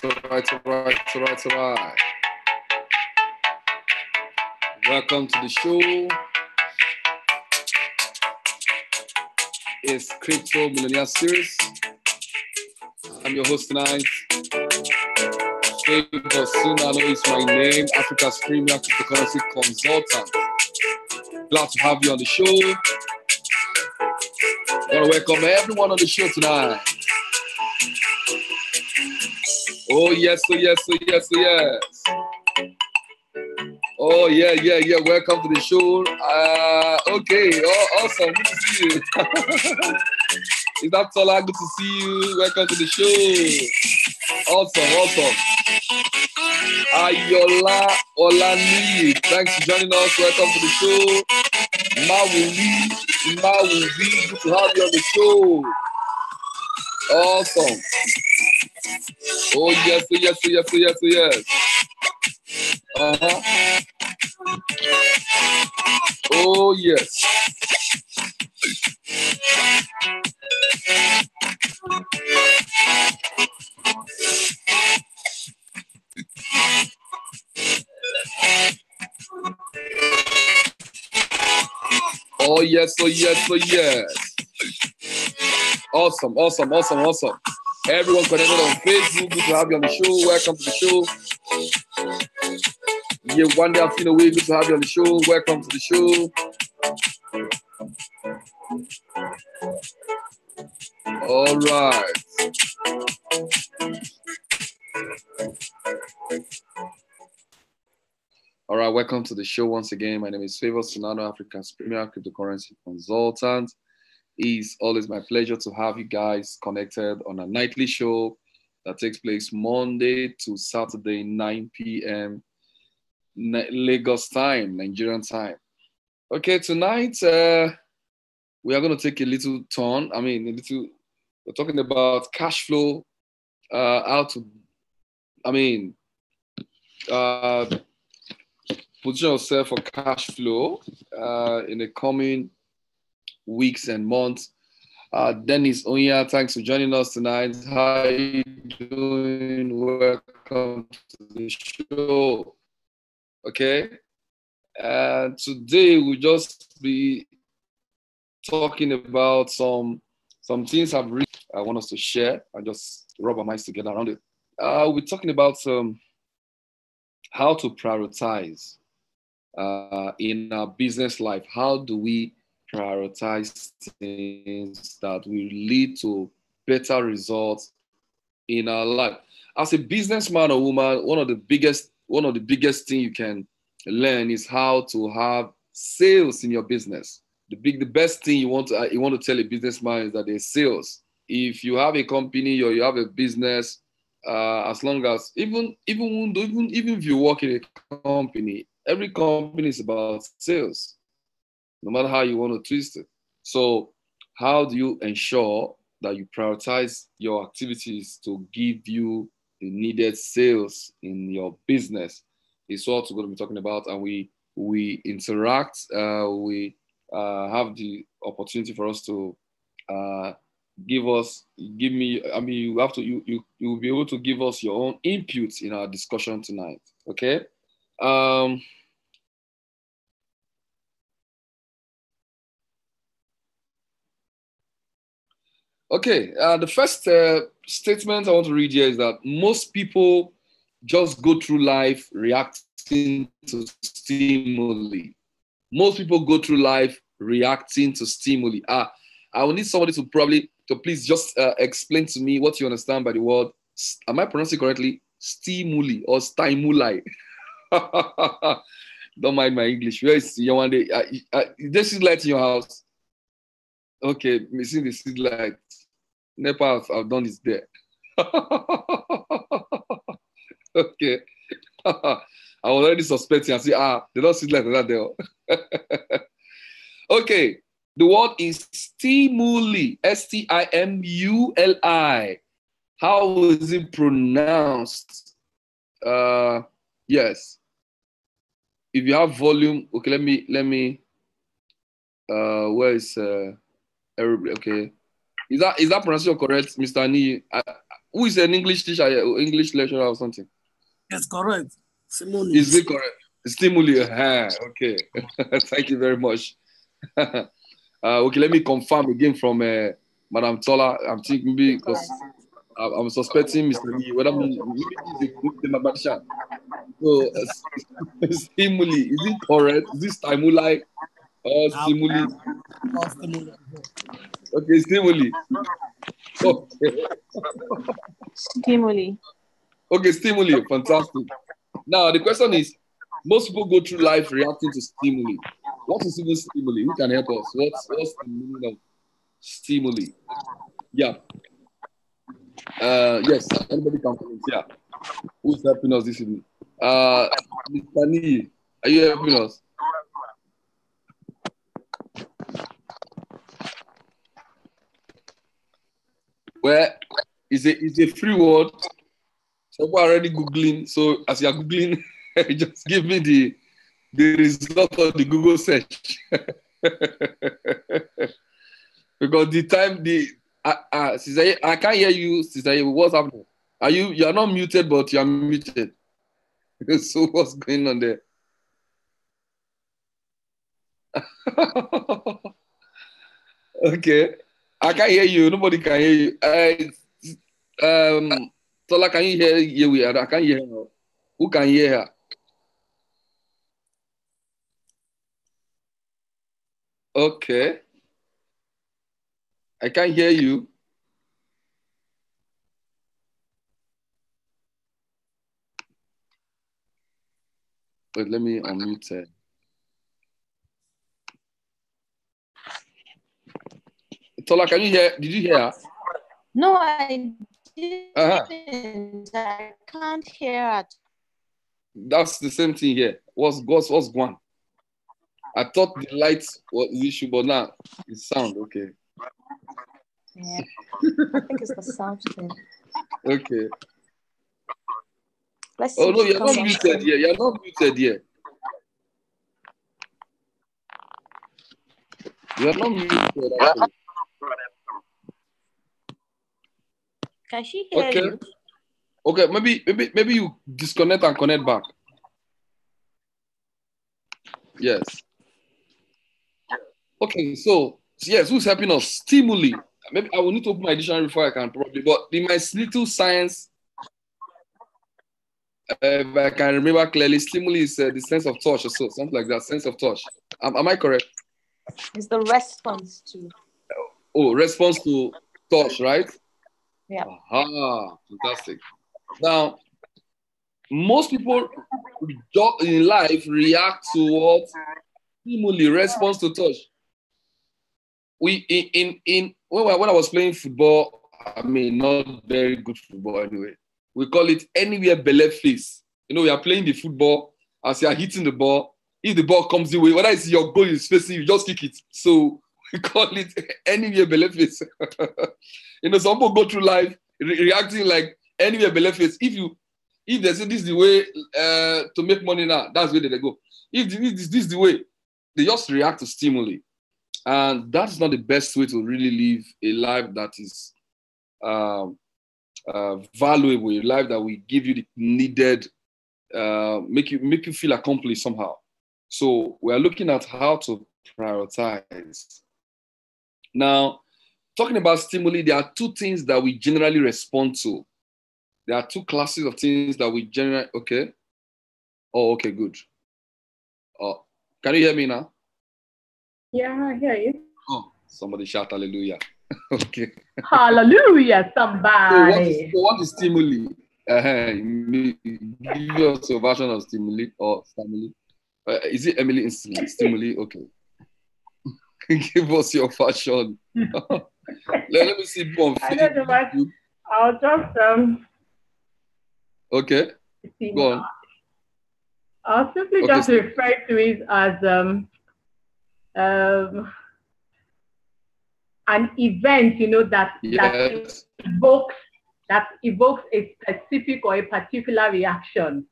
All right. Welcome to the show. It's Crypto Millionaire Series. I'm your host tonight. But soon I know it's my name, Africa's premier cryptocurrency consultant. Glad to have you on the show. I want to welcome everyone on the show tonight. Oh yes. Oh yeah. Welcome to the show. Okay. Oh, awesome. Good to see you. Is that Tola? Good to see you. Welcome to the show. Awesome. Ayola Olani, thanks for joining us. Welcome to the show. Mawuli, good to have you on the show. Awesome. Oh yes. Oh yes. Oh yes. Awesome. Everyone connected on Facebook, good to have you on the show. Welcome to the show. Yeah, one day I've been away, good to have you on the show. Welcome to the show. All right. All right, welcome to the show once again. My name is Favor Sonado, Africa's premier cryptocurrency consultant. It's always my pleasure to have you guys connected on a nightly show that takes place Monday to Saturday, 9 p.m. Lagos time, Nigerian time. Okay, tonight we are going to take a little turn. We're talking about cash flow, position yourself for cash flow in the coming weeks and months. Dennis Onya, thanks for joining us tonight. How are you doing? Welcome to the show. Okay. Today we'll just be talking about some things I want us to share. I just rub our minds together around it. We're talking about how to prioritize in our business life. How do we prioritize things that will lead to better results in our life? As a businessman or woman, one of the biggest things you can learn is how to have sales in your business. The best thing you want to tell a businessman is that there's sales. If you have a company or you have a business, as long as even if you work in a company, every company is about sales, no matter how you want to twist it. So how do you ensure that you prioritize your activities to give you the needed sales in your business is what we're going to be talking about. And we interact, we have the opportunity for us to you will be able to give us your own input in our discussion tonight. Okay. Okay, the first statement I want to read here is that most people just go through life reacting to stimuli. Most people go through life reacting to stimuli. I will need somebody to please just explain to me what you understand by the word, am I pronouncing correctly? Stimuli or stimuli? Don't mind my English. Where is Yawande? This is light in your house. Okay, missing the street light. Nepa have done this there. Okay. I was already suspecting. I say, they don't see like that there. Okay. The word is stimuli. Stimuli. How is it pronounced? Yes. If you have volume, okay, let me. Where is everybody? Okay. Is that pronunciation correct, Mr. Ani? who is an English teacher, English lecturer or something? Yes, correct. Stimuli. Is it correct? Stimuli. Okay. Thank you very much. Okay, let me confirm again from Madam Tola. I'm thinking maybe because I'm suspecting Mr. Lee, whether maybe he's a mathematician. So, stimuli, is it correct? Is this stimuli or stimuli? Okay, stimuli. Okay. Stimuli. Okay, stimuli. Fantastic. Now, the question is, most people go through life reacting to stimuli. What is even stimuli? Who can help us? What's the meaning of stimuli? Yeah. Yes, anybody can comment. Yeah. Who's helping us this evening? Mr. Nee, are you helping us? Well, it's a free word. So we're already Googling. So as you are Googling, just give me the result of the Google search. Because the time Sister, I can't hear you, Sister. What's happening? You are not muted, but you are muted. So what's going on there? Okay. I can't hear you. Nobody can hear you. Tola, can you hear you? I can't hear her. Who can hear her? Okay. I can't hear you. Wait, let me unmute her. Tola, can you hear? Did you hear her? No, I didn't. I can't hear it. That's the same thing here. What's going? I thought the lights was the issue, but now it's sound. Okay. Yeah. I think it's the sound thing. Okay. Let's oh no, you're not muted here. You're not muted here. You're not muted actually. Can she hear you? Okay, maybe you disconnect and connect back. Yes. Okay, so yes, who's helping us? Stimuli. Maybe I will need to open my dictionary before I can probably, but in my little science, if I can remember clearly, stimuli is the sense of touch or so, something like that, sense of touch. Am I correct? It's the response to. Oh, response to touch, right? Yeah. Aha, fantastic. Now, most people in life react to what? Stimuli, response to touch. When I was playing football, I mean, not very good football anyway. We call it anywhere belly face. We are playing the football as you are hitting the ball. If the ball comes your way, whether it's your goal is facing, you just kick it. So we call it anywhere belly face. Some people go through life reacting like anywhere belly face. If they say this is the way to make money now, that's where they go. If this is the way, they just react to stimuli. And that's not the best way to really live a life that is valuable, a life that will give you the needed, make you feel accomplished somehow. So we are looking at how to prioritize. Now, talking about stimuli, there are two things that we generally respond to. There are two classes of things that we generally, okay? Oh, okay, good. Can you hear me now? Yeah, I hear you. Oh, somebody shout hallelujah. Okay. Hallelujah, somebody. So what is stimuli? Give us a version of stimuli or stimuli. Is it Emily in stimuli? Okay. Give us your version. Let me see. I don't know what. I'll just Okay. Go on. I'll simply just refer to it as an event, that evokes a specific or a particular reaction.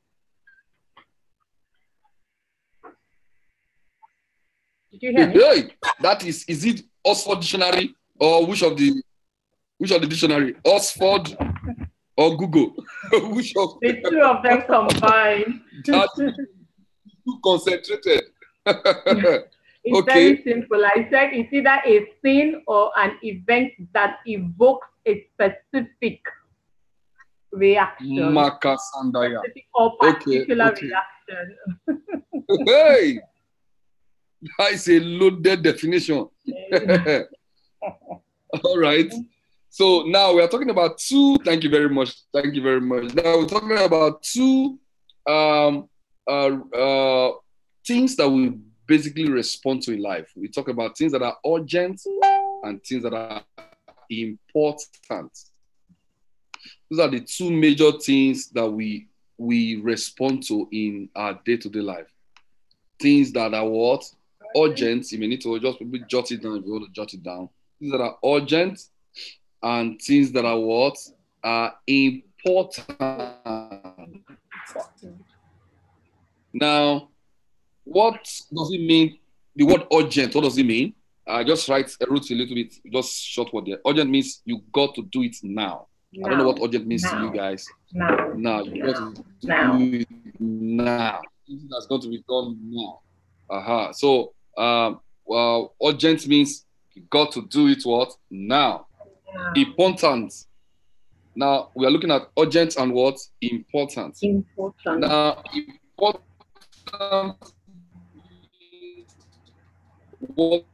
Did you hear me? Hey, that is it Oxford Dictionary or which of the dictionary? Oxford or Google? Which of The two of them combined. that too concentrated? It's Okay. very simple. I said it's either a thing or an event that evokes a specific reaction. Makasandaya. Specific or Okay, particular okay. reaction. Hey, that is a loaded definition. All right. So now we are talking about two. Thank you very much. Thank you very much. Now we're talking about two things that we basically respond to in life. We talk about things that are urgent and things that are important. Those are the two major things that we respond to in our day-to-day life. Things that are what? Urgent. You may need to just maybe jot it down if you want to jot it down. Things that are urgent and things that are what? Are important. Now, what does it mean? The word urgent, what does it mean? Just write a root a little bit, just short word there. Urgent means you got to do it now. I don't know what urgent means to you guys. Now. You got to do it now. That's going to be done now. So, urgent means you got to do it what? Now. Important. Now, we are looking at urgent and what? Important. Now, important what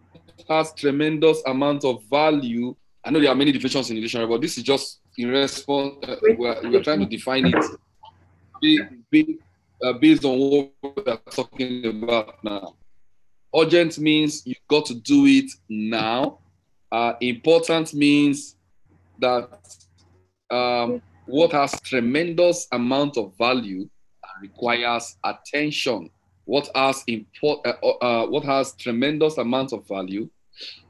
has tremendous amount of value. I know there are many definitions in the dictionary, but this is just in response. We're trying to define it based on what we're talking about now. Urgent means you got to do it now. Important means that what has tremendous amount of value and requires attention. What has tremendous amount of value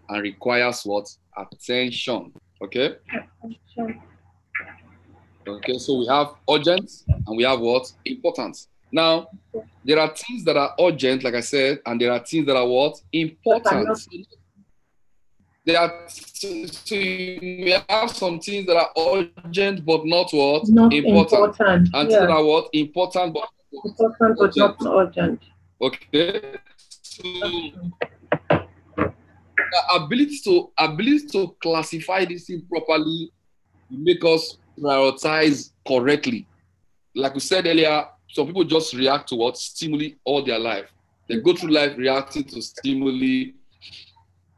and requires what? Attention. Okay? Okay, so we have urgent and we have what? Important. Now, there are things that are urgent, like I said, and there are things that are what? Important. There are, so you have some things that are urgent but not what? Not important. And things that yeah. are what? Important but not urgent. Okay. So the ability to classify this thing properly make us prioritize correctly. Like we said earlier, some people just react to what? Stimuli all their life. They go through life reacting to stimuli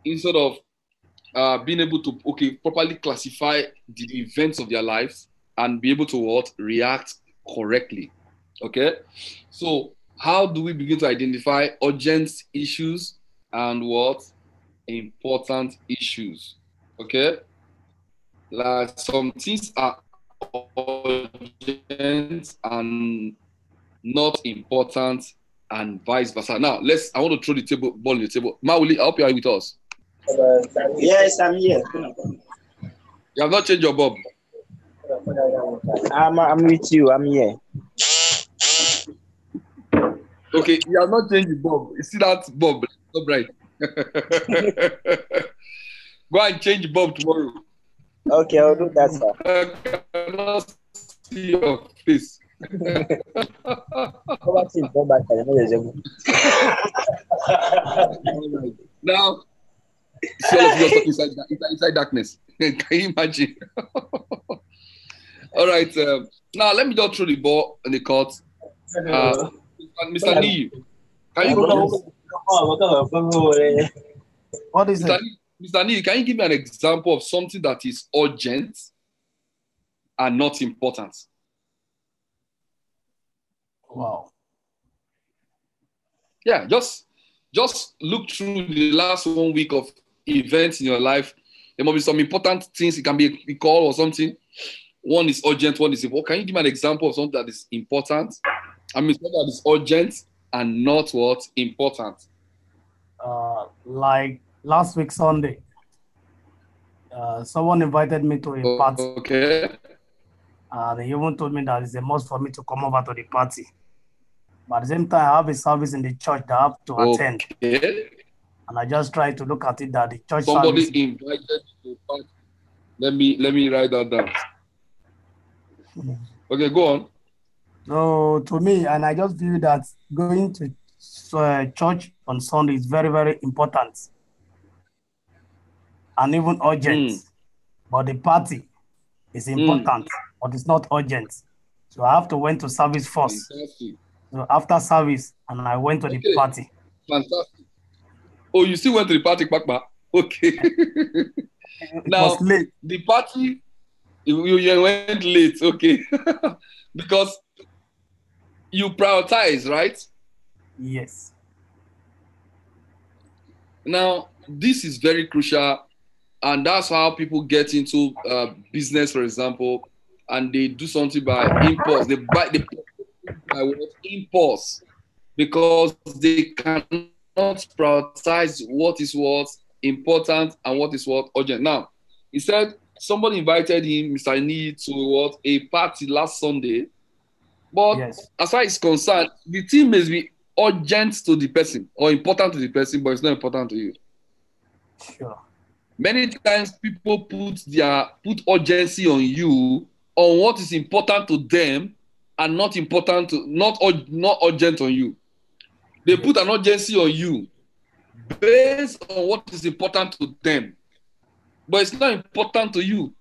instead of being able to properly classify the events of their lives and be able to what? React correctly. Okay? So how do we begin to identify urgent issues and what? Important issues. Okay? Like some things are urgent and not important and vice versa. Now, I want to throw the ball on the table. Mauli, I hope you are with us. Yes, I'm here. You have not changed your bob. I'm with you. I'm here. Okay, you have not changed the bob. You see that bob? So bright. Go and change the bob tomorrow. Okay, I'll do that, sir. I cannot see your face. Now, see all of you talking inside darkness. Can you imagine? All right. Now, let me just throw the ball in the court. Mr. Niyu, can you What is it? Mr. Niyu, can you give me an example of something that is urgent and not important? Wow. Yeah, just look through the last 1 week of events in your life. There must be some important things. It can be a call or something. One is urgent, one is important. Can you give me an example of something that is important? I mean, something that is urgent and not what? Important. Like last week Sunday, someone invited me to a party. Okay. They even told me that it's a must for me to come over to the party. But at the same time, I have a service in the church that I have to attend. Okay. And I just try to look at it that the church Somebody service... invited you to a party. Let me write that down. Okay, go on. So to me, and I just feel that going to church on Sunday is very, very important and even urgent. But the party is important, but it's not urgent. So I have to went to service first. Fantastic. So after service, and I went to the party. Fantastic. Oh, you still went to the party, Pakpa? Okay. It Now, was late. the party, you went late, okay. Because you prioritize, right? Yes. Now, this is very crucial, and that's how people get into business, for example, and they do something by impulse. They buy by what? Impulse, because they cannot prioritize what is what important and what is what urgent. Now, he said somebody invited him, Mr. Need, to what, a party last Sunday, but Yes. as far as concerned, the thing must be urgent to the person or important to the person, but it's not important to you. Sure. Many times people put urgency on you on what is important to them and not urgent on you. They put an urgency on you based on what is important to them, but it's not important to you.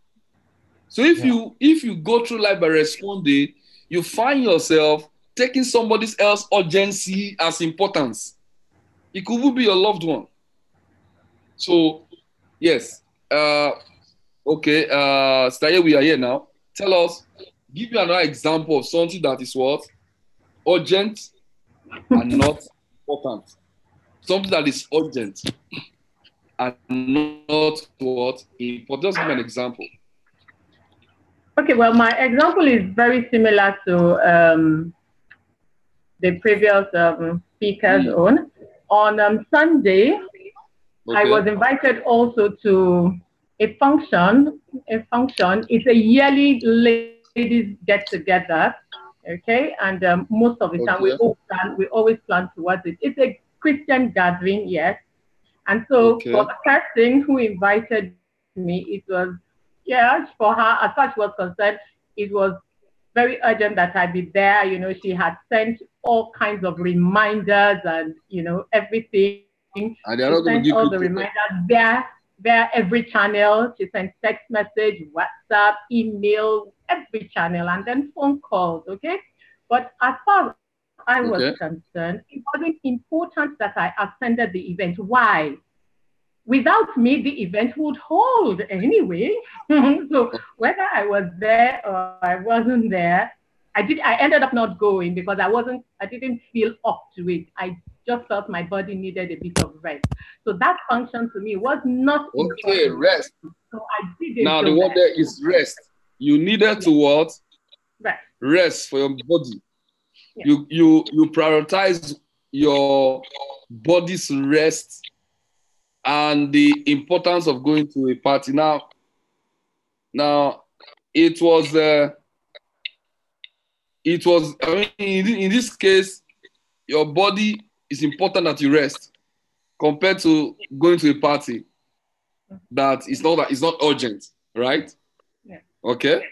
So if you go through life by responding, you find yourself taking somebody else's urgency as importance. It could even be your loved one. So yes, okay, Staye, we are here now. Tell us, give me another example of something that is what? Urgent and not important. Something that is urgent and not what? Important. Just give me an example. Okay, well, my example is very similar to the previous speaker's own. On Sunday, I was invited also to a function. It's a yearly ladies get together. Okay, and most of the time we always plan towards it. It's a Christian gathering, yes. And so for the person who invited me, it was, for her, as far as she was concerned, it was very urgent that I be there. You know, she had sent all kinds of reminders and, everything. And she sent all the reminders there every channel. She sent text message, WhatsApp, email, every channel, and then phone calls, okay? But as far as I was concerned, it wasn't important that I attended the event. Why? Without me, the event would hold anyway. So whether I was there or I wasn't there, I ended up not going because I didn't feel up to it. I just felt my body needed a bit of rest. So that function to me was not important. Rest. So I didn't. Now the word there is rest. You needed to what? Rest. Rest for your body. Yeah. You prioritize your body's rest and the importance of going to a party. Now it was I mean, in this case, your body is important that you rest compared to going to a party that it's not urgent, right? Yeah. Okay,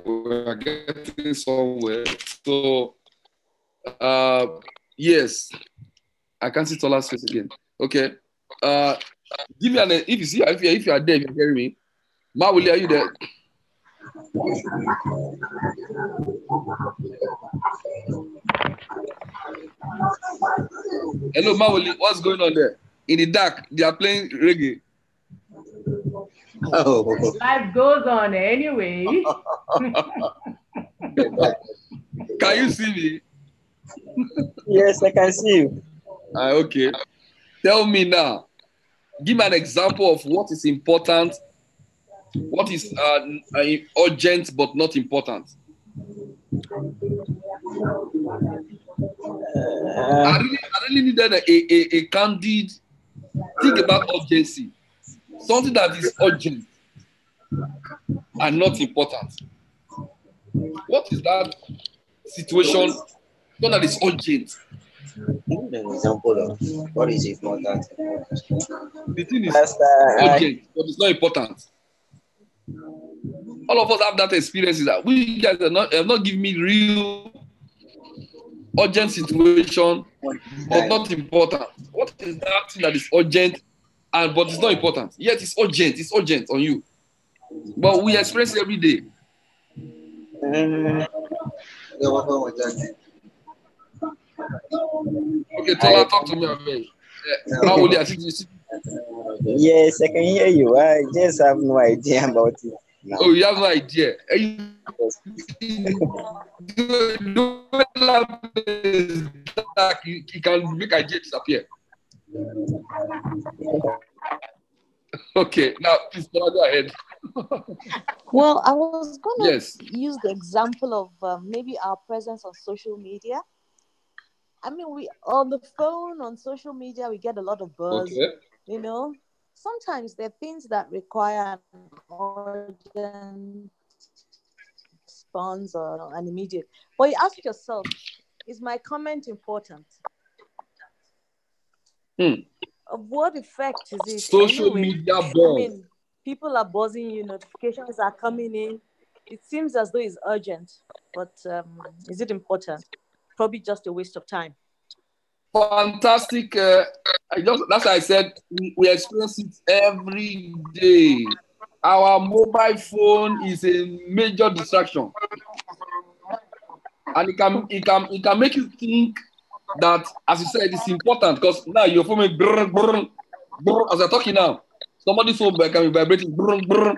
we're getting somewhere. So yes, I can see Tola's face again. Okay. Give me if you are there, if you're hearing me, Mawuli, are you there? Hello, Mawuli, what's going on there? In the dark, they are playing reggae. Oh. Life goes on anyway. Can you see me? Yes, I can see you. Okay. Tell me now. Give me an example of what is important, what is urgent but not important. I really needed a candid think about urgency. Something that is urgent and not important. What is that situation? Something that is urgent. Give an example of what is important. The thing is urgent, but it's not important. All of us have that experience. That we guys have not given me real urgent situation, but not important. What is that thing that is urgent and but it's not important? Yet it's urgent. It's urgent on you. But we experience it every day. Okay, Tola, talk to me about Yes, I can hear you. I just have no idea about it now. Oh, you have no idea. You can make idea disappear. Okay, now please go ahead. Well, I was going to Yes. use the example of maybe our presence on social media. I mean, we on the phone, on social media, we get a lot of buzz. Okay. You know, sometimes there are things that require an urgent response or an immediate. But you ask yourself, is my comment important? Of what effect is it Social anyway? media I buzz. mean, people are buzzing you, notifications are coming in. It seems as though it's urgent, but is it important? Probably just a waste of time. Fantastic. That's why I said we experience it every day. Our mobile phone is a major distraction, and it can make you think that, as you said, it's important because now your phone is brr, brr, brr, as I'm talking now. Somebody's phone can be vibrating, brr, brr,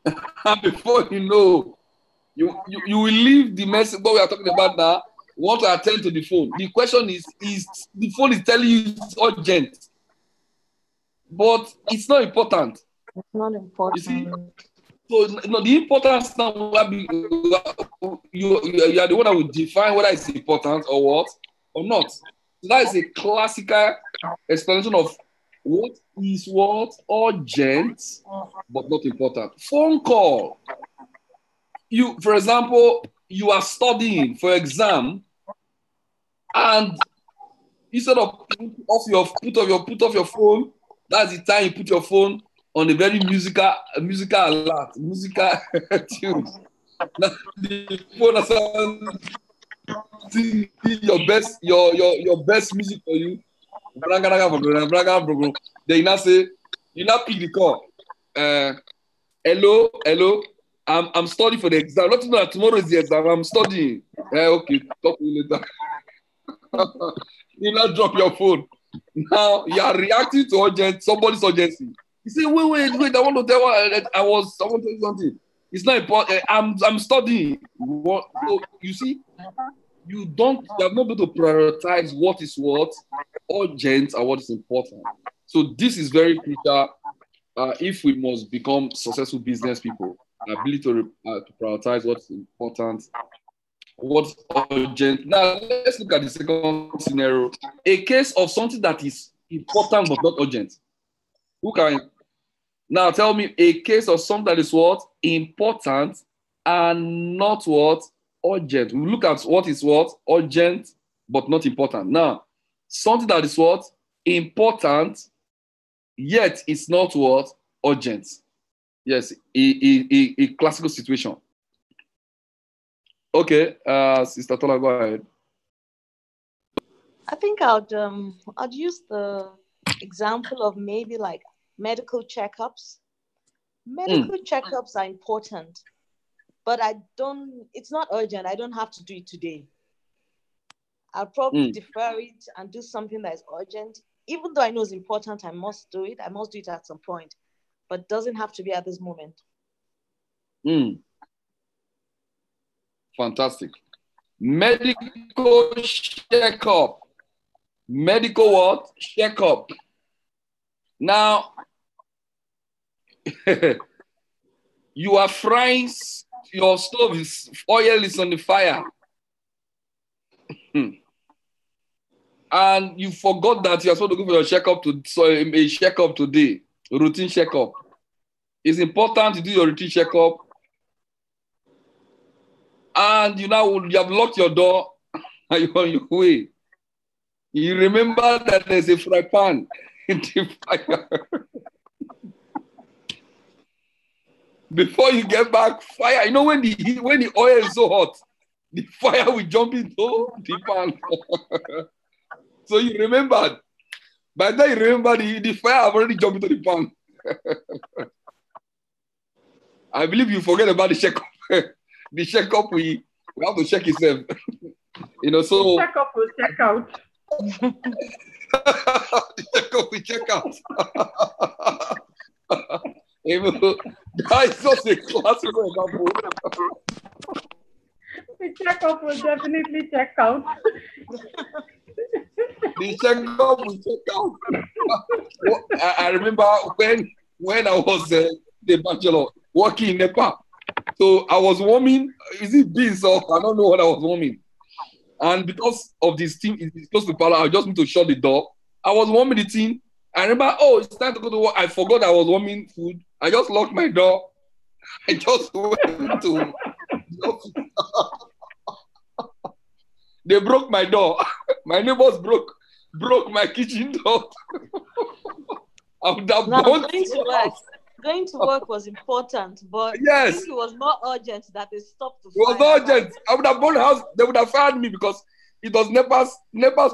and before you know, you will leave the message. What we are talking about now. Want to attend to the phone. The question is the phone is telling you it's urgent, but it's not important. It's not important. You see, so the importance now will be you are the one that will define whether it's important or what or not. So that is a classical explanation of what is what urgent but not important. Phone call. You, for example, you are studying for exam. And instead of put off your phone, that's the time you put your phone on a very musical alert, musical tune. Now, the phone has singing your best music for you. Then you now pick the call. Hello. I'm studying for the exam. Not know that tomorrow is the exam. I'm studying. Okay, talk to you later. You now drop your phone. Now you are reacting to somebody's urgency. You say, wait, I want to tell you, I want to tell you something. It's not important. I'm studying. So you see, you have not been able to prioritize what is what urgent and what is important. So this is very crucial if we must become successful business people. Ability to prioritize what's important, what's urgent. Now, let's look at the second scenario. A case of something that is important but not urgent. Who can now tell me a case of something that is what? Important and not what? Urgent. We look at what is what? Urgent but not important. Now, something that is what? Important, yet it's not what? Urgent. Yes, a classical situation. Okay, Sister Tola, go ahead. I think I'd use the example of maybe like medical checkups. Medical checkups are important, but it's not urgent. I don't have to do it today. I'll probably defer it and do something that is urgent. Even though I know it's important, I must do it. I must do it at some point, but it doesn't have to be at this moment. Fantastic. Medical checkup. Medical what? Checkup. Now, you are frying your stove, oil is on the fire. And you forgot that you are supposed to go for your checkup a checkup today, a routine checkup. It's important to do your routine checkup. And you have locked your door and you're on your way. You remember that there's a fry pan in the fire. Before you get back, fire. You know when the oil is so hot, the fire will jump into the pan. So you remembered. By then you remember the fire have already jumped into the pan. I believe you forget about the checkup. The checkup we have to check yourself. You know, so check up will check out. the checkup we check out. That is just a classical example. The checkup will definitely check out. The checkup we check out. I remember when I was the bachelor working in Nepal. So I was warming, is it beans or I don't know what I was warming. And because of this team, it's close to the parlor, I just need to shut the door. I was warming the team. I remember, oh, it's time to go to work. I forgot I was warming food. I just locked my door. I just went to. They broke my door. My neighbors broke my kitchen door. I would have Going to work was important, but yes, I think it was more urgent that they stopped the fire. It was urgent. I would have bought the house. They would have fired me because it was Nepal's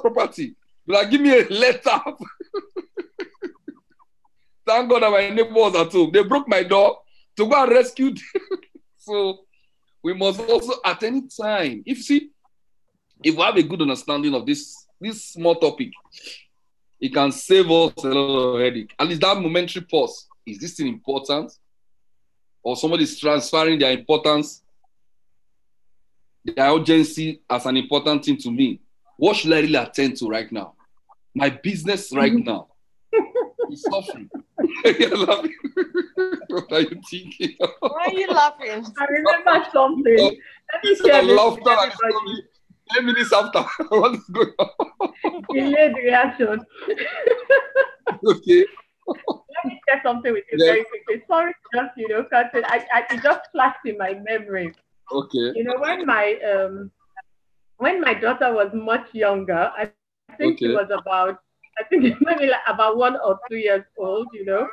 property. But like, give me a letter. Thank God that my neighbor was at home. They broke my door to go and rescue. So we must also, at any time, if we have a good understanding of this small topic, it can save us a lot of headache. At least that momentary pause. Is this thing important? Or somebody is transferring their importance, their urgency as an important thing to me. What should I really attend to right now? My business right now is suffering. You're laughing. What are you thinking? Why are you laughing? I remember something. Let me share this with everybody. 10 minutes after. What is going on? Delayed reaction. Okay. Let me share something with you very quickly. Sorry, just it just flashed in my memory. Okay. You know, when my daughter was much younger, I think she was maybe like about 1 or 2 years old. You know,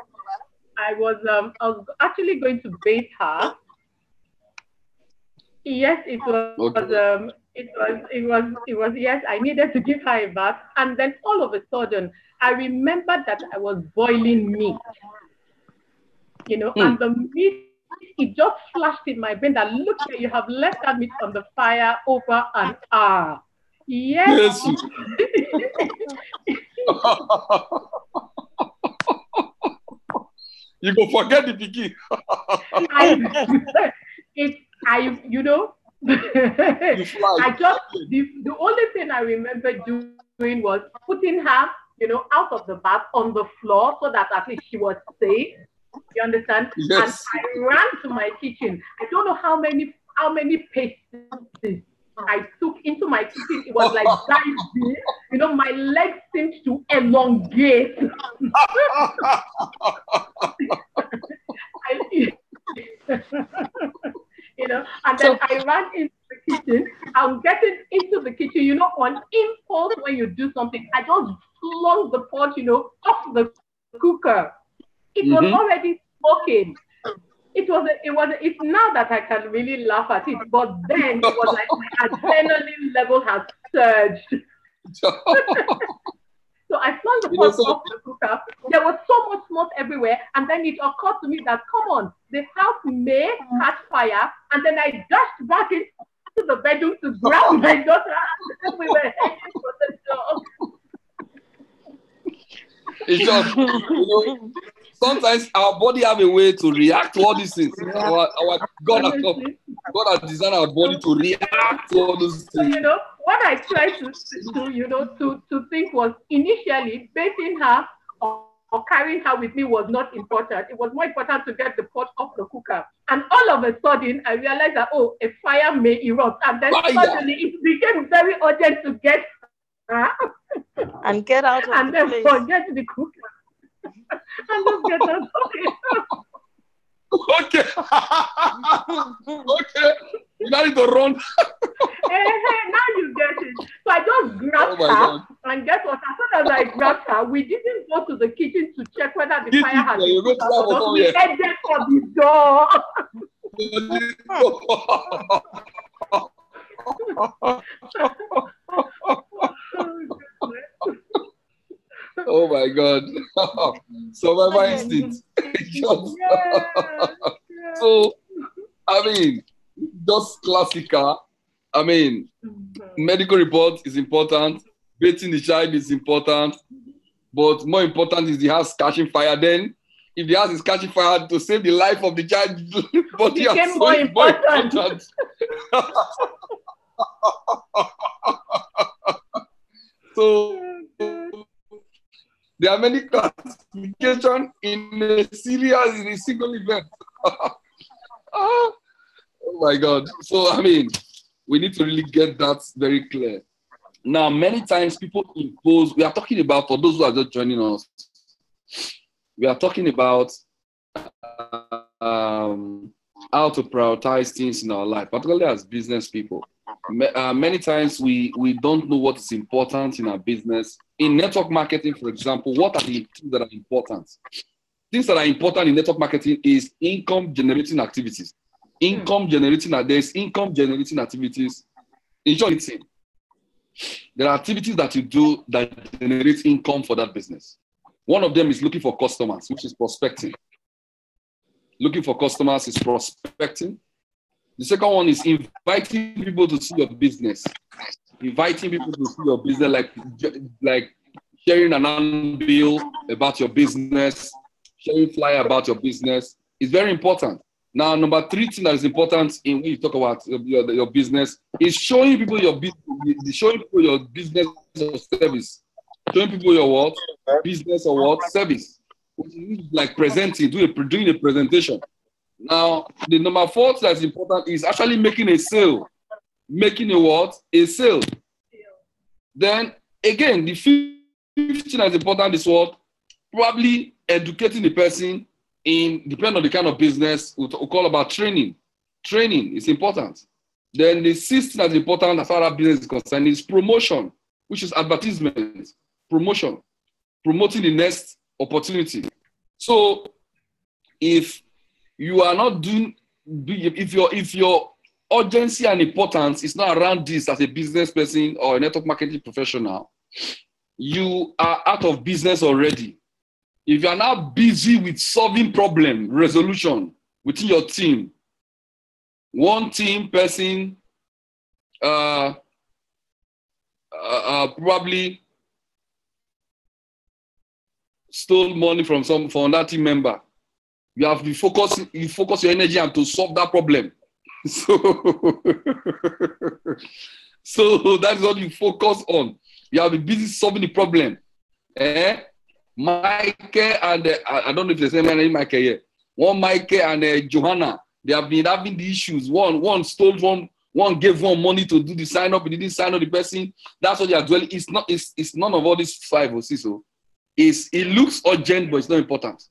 I was actually going to bathe her. Yes, it was. It was. Yes, I needed to give her a bath, and then all of a sudden, I remembered that I was boiling meat. You know, and the meat, it just flashed in my brain that look here, you have left that meat on the fire over an hour. Yes. You go forget the pikin. You know. I just the only thing I remember doing was putting her, you know, out of the bath on the floor so that at least she was safe. You understand? Yes. And I ran to my kitchen. I don't know how many pastes I took into my kitchen. It was like diving. You know, my legs seemed to elongate. You know, and then I ran into the kitchen. I'm getting into the kitchen, you know, on impulse when you do something. I just flung the pot, you know, off the cooker. It was already smoking. It's now that I can really laugh at it, but then it was like my adrenaline level has surged. So I flung the pot off the cooker. There was so much smoke everywhere. And then it occurred to me that, come on, the house may catch fire. And then I dashed back into the bedroom to grab my daughter. And we were heading for the door. It's just, you know, sometimes our body have a way to react to all these things. Our God has designed our body to react to all those things. So, you know, what I tried to think was initially bathing her or carrying her with me was not important. It was more important to get the pot off the cooker. And all of a sudden, I realized that, oh, a fire may erupt. And then suddenly it became very urgent to get her. And get out of and the then place. Forget the cooker. And just get out of it. Okay. Okay. You need to run. Hey, now you get it. So I just grabbed her, and guess what? As soon as I grabbed her, we didn't go to the kitchen to check whether the fire had been put out. We headed for the door. Oh my God. Survivor instinct. So, I mean, just classical. I mean, medical report is important. Bathing the child is important. But more important is the house catching fire. Then, if the house is catching fire, to save the life of the child, body became more important. So, there are many classifications in a single event. Oh my God. So, I mean, we need to really get that very clear. Now, many times people impose, we are talking about, for those who are just joining us, we are talking about how to prioritize things in our life, particularly as business people. Many times we don't know what is important in our business. In network marketing, for example, what are the things that are important? Things that are important in network marketing is income generating activities. There's income generating activities. In short, there are activities that you do that generate income for that business. One of them is looking for customers, which is prospecting. Looking for customers is prospecting. The second one is inviting people to see your business. Inviting people to see your business, like sharing an handbill about your business, sharing flyer about your business is very important. Now, number 3 thing that is important when you talk about your business is showing people your business or service. Showing people your what? Business or what? Service. Which is like presenting, doing a presentation. Now, the number 4 thing that's important is actually making a sale. Making a what? A sale. Then, again, the 5th thing that's important is what? Probably educating the person depending on the kind of business, we'll call about training. Training is important. Then the 6th thing that's important as far as business is concerned is promotion, which is advertisement. Promotion. Promoting the next opportunity. So if you are not doing, if your urgency and importance is not around this as a business person or a network marketing professional, you are out of business already. If you are now busy with solving problem resolution within your team, one team person probably stole money from that team member. You have to focus your energy and to solve that problem. So that's what you focus on. You have to be busy solving the problem. Michael and I don't know if there's any name Michael here. One Michael and Johanna, they have been having the issues. One stole one gave one money to do the sign up. He didn't sign up the person. That's what they are dwelling. It's none of all these 5 or 6. So it looks urgent, but it's not important.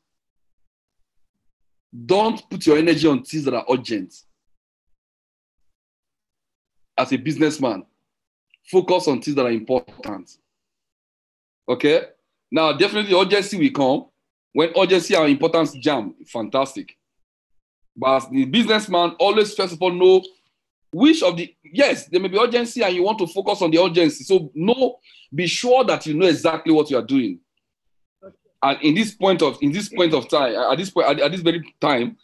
Don't put your energy on things that are urgent. As a businessman, focus on things that are important. Okay? Now, definitely urgency will come. When urgency and importance jam, fantastic. But as the businessman, always first of all know which of yes, there may be urgency and you want to focus on the urgency. So be sure that you know exactly what you are doing. And in this point of time, at this very time,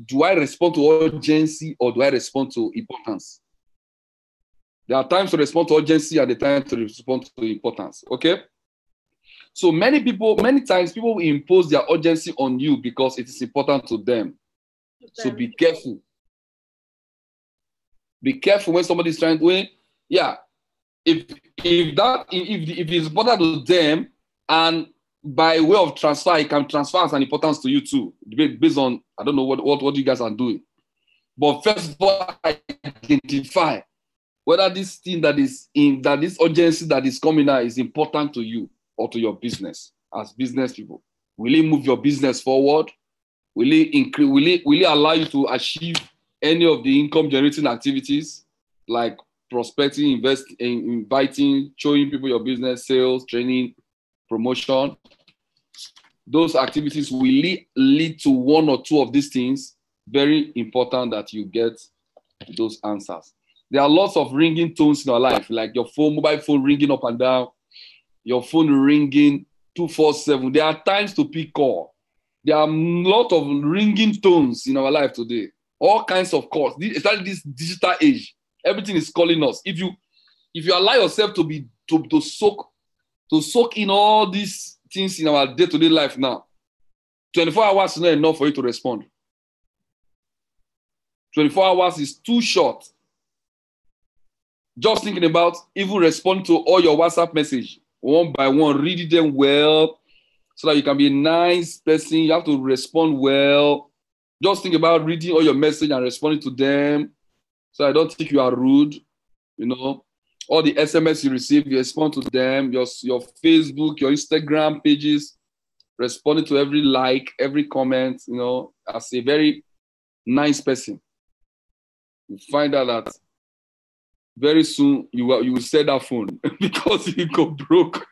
do I respond to urgency or do I respond to importance? There are times to respond to urgency and the time to respond to importance. Okay? So many times people will impose their urgency on you because it is important to them. So be careful. Be careful when somebody is trying to if it's important to them and by way of transfer, it can transfer as an importance to you too, based on I don't know what you guys are doing. But first of all, identify whether this thing this urgency that is coming out is important to you or to your business as business people. Will it move your business forward? Will it allow you to achieve any of the income generating activities like prospecting, inviting, showing people your business, sales, training, promotion? Those activities will lead to one or two of these things. very important that you get those answers. There are lots of ringing tones in our life, like your phone, mobile phone ringing up and down, your phone ringing 247. There are times to pick call. There are a lot of ringing tones in our life today. All kinds of calls, especially this digital age. Everything is calling us. If you allow yourself to soak in all these things in our day-to-day life now, 24 hours is not enough for you to respond. 24 hours is too short. Just thinking about even respond to all your WhatsApp message one by one, read them well so that you can be a nice person. You have to respond well. Just think about reading all your message and responding to them so I don't think you are rude. You know, all the SMS you receive, you respond to them. Your Facebook, your Instagram pages, responding to every like, every comment, you know, as a very nice person. You find out that very soon you will sell that phone because you go broke.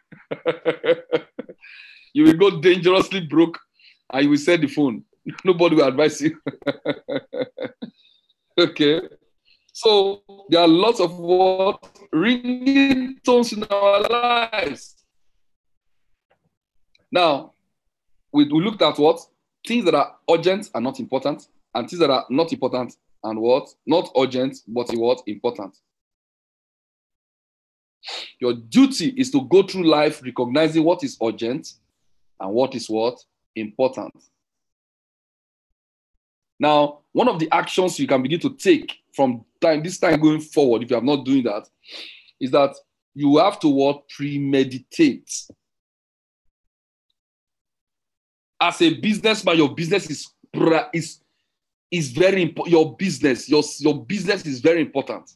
You will go dangerously broke and you will sell the phone. Nobody will advise you. Okay. So there are lots of what ringing tones in our lives. Now, we looked at what? Things that are urgent and not important, and things that are not important and what? Not urgent, but what? Important. Your duty is to go through life recognizing what is urgent and what is what? Important. Now, one of the actions you can begin to take from this time going forward, if you are not doing that, is that you have to what? Premeditate. As a businessman, your business is very important. Your business is very important.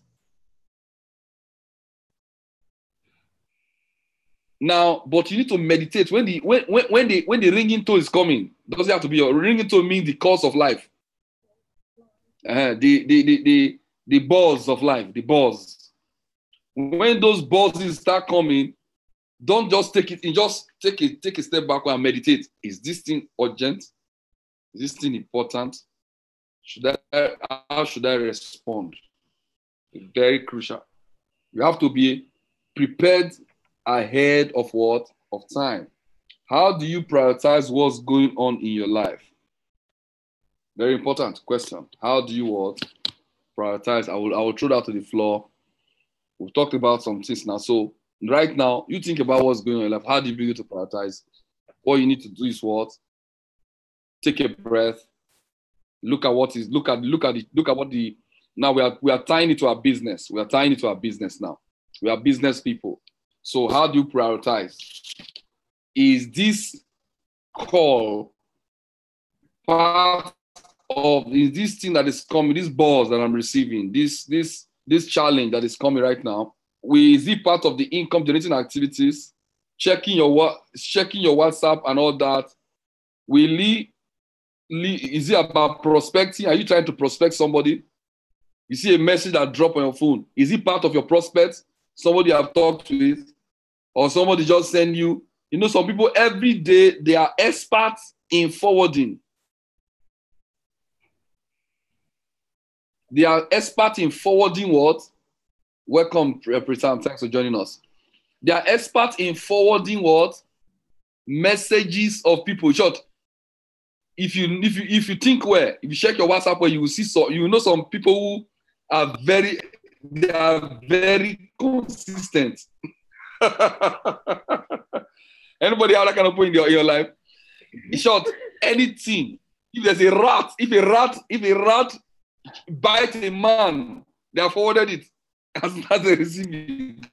Now, but you need to meditate when the ringing tone is coming. Doesn't have to be your ringing tone means the course of life. The buzz of life, the buzz. When those buzzes start coming, don't just take it in, just take a step back and meditate. Is this thing urgent? Is this thing important? How should I respond? It's very crucial. You have to be prepared ahead of what? Of time. How do you prioritize what's going on in your life? Very important question. How do you what? Prioritize. I will throw that to the floor. We've talked about some things now. So right now, you think about what's going on in your life. How do you begin to prioritize? What you need to do is what? Take a breath. Look at what the now we are tying it to our business. We are tying it to our business now. We are business people. So how do you prioritize? Is this call part of this thing that is coming, this buzz that I'm receiving, this challenge that is coming right now? Is it part of the income generating activities? Checking your WhatsApp and all that. Is it about prospecting? Are you trying to prospect somebody? You see a message that drop on your phone. Is it part of your prospect? Somebody you have talked with? Or somebody just send you? You know, some people every day, they are experts in forwarding. They are experts in forwarding what? Welcome, Pritam. Thanks for joining us. They are experts in forwarding what? Messages of people. Short. If you think well, if you check your WhatsApp where you will see some people who are very consistent. Anybody have that kind of point in your life? In short, anything. If there's a rat, if a rat bites a man, they have forwarded it as they receive it.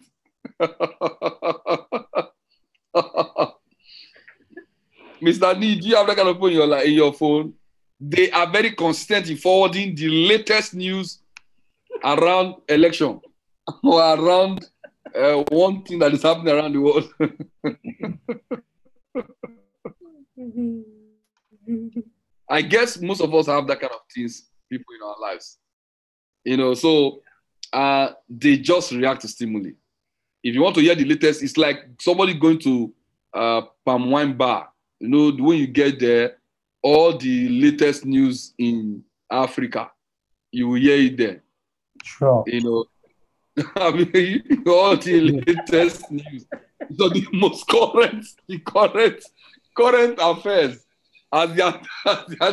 Mr. Nee, do you have that kind of point in your phone? They are very consistent in forwarding the latest news around election or around one thing that is happening around the world. I guess most of us have that kind of things, people in our lives. You know, so they just react to stimuli. If you want to hear the latest, it's like somebody going to palm wine bar. You know, when you get there, all the latest news in Africa, you will hear it there. Sure. You know, I mean, all the latest news. So the most current affairs as they are